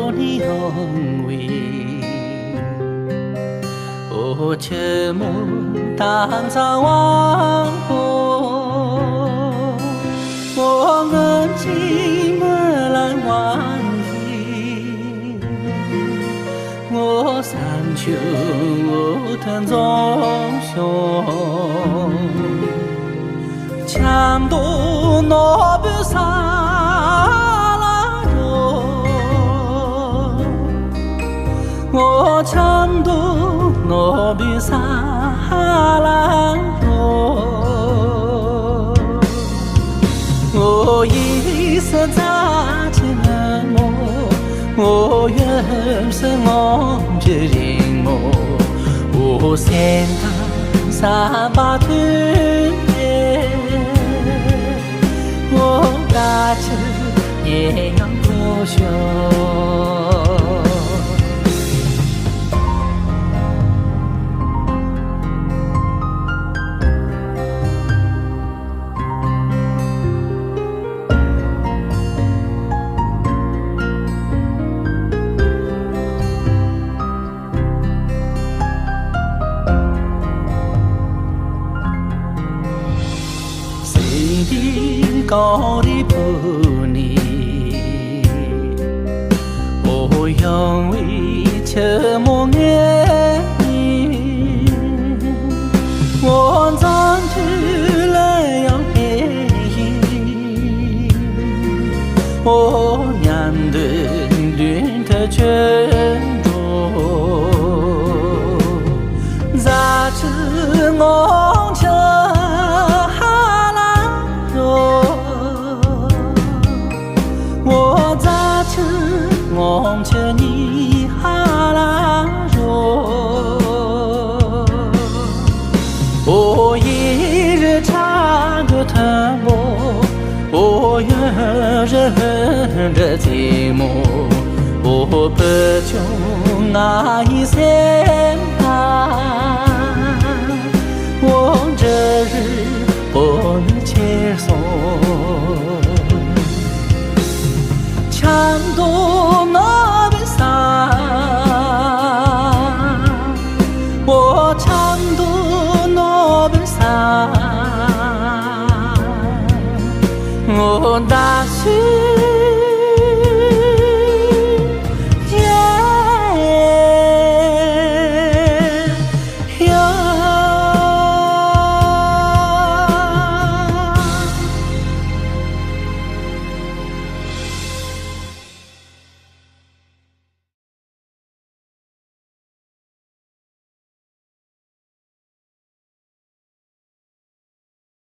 我的荣威，我切莫当上王后，我眼睛没来望你，我山丘我藤中雄，强夺那不杀。我强渡那边沙拉罗，我一生扎起了梦，我原是我这人梦，我三当三把腿，我大车也要过胸。高的铺你，我用为切莫爱你，我长出来要爱你，我娘的绿的全多，咋知我家。我这你哈拉罗，我一日唱个汤姆，我有人的寂寞，我不就那一三我这日不能接受。强夺那边沙，我强夺那边沙，我大雪。